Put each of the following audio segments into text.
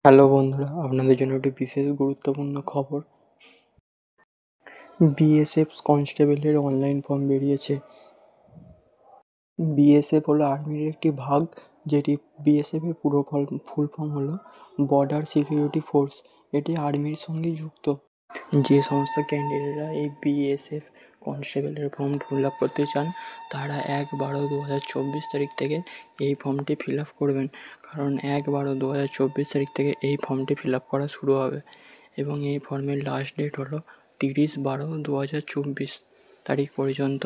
Hello বন্ধুরা, আপনাদের জন্য একটি বিশেষ গুরুত্বপূর্ণ খবর। বিএসএফ কনস্টেবলের অনলাইন ফর্ম বেরিয়েছে। বিএসএফ হলো আর্মির একটি ভাগ, যেটি বিএসএফের পুরো ফুল ফর্ম হলো বর্ডার সিকিউরিটি ফোর্স। এটি আর্মির সঙ্গে যুক্ত। যে সমস্ত ক্যান্ডিডেটরা এই বিএসএফ কনস্টেবলের ফর্ম ফিল আপ করতে চান, তারা 1/12/2024 তারিখ থেকে এই ফর্মটি ফিল আপ করবেন। কারণ 1/12/2024 তারিখ থেকে এই ফর্মটি ফিল আপ করা শুরু হবে এবং এই ফর্মের লাস্ট ডেট হলো 30/12/2024 তারিখ পর্যন্ত।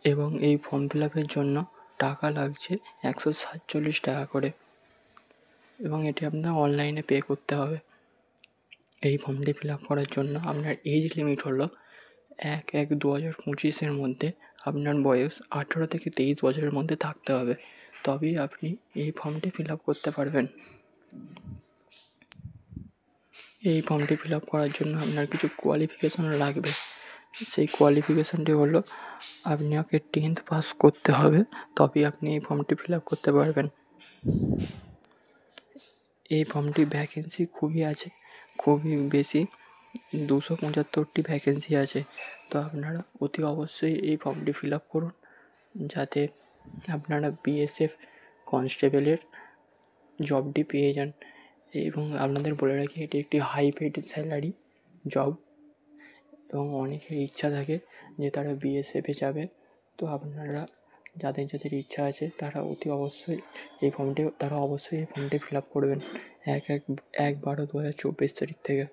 এবং এই ফর্ম ফিল আপের জন্য টাকা লাগছে 147 টাকা করে, এবং এটি আপনার অনলাইনে পে করতে হবে। এই ফর্মটি ফিল আপ করার জন্য আপনার এজ লিমিট হলো 1/1/2025 মধ্যে আপনার বয়স 18 থেকে 23 বছরের মধ্যে থাকতে হবে, তবেই আপনি এই ফর্মটি ফিল আপ করতে পারবেন। এই ফর্মটি ফিল আপ করার জন্য আপনার কিছু কোয়ালিফিকেশন লাগবে। সেই কোয়ালিফিকেশানটি হলো আপনাকে 10th পাস করতে হবে, তবেই আপনি এই ফর্মটি ফিল আপ করতে পারবেন। এই ফর্মটি ভ্যাকেন্সি খুবই বেশি, 275টি ভ্যাকেন্সি আছে। তো আপনারা অতি অবশ্যই এই ফর্মটি ফিল আপ করুন, যাতে আপনারা বিএসএফ কনস্টেবলের জবটি পেয়ে যান। এবং আপনাদের বলে রাখি, এটি একটি হাই পেড স্যালারি জব, এবং অনেকের ইচ্ছা থাকে যে তারা বিএসএফে যাবে। তো আপনারা যাদের ইচ্ছা আছে তারা অবশ্যই এই ফর্মটি ফিল আপ করবেন 1/12/2024 তারিখ থেকে।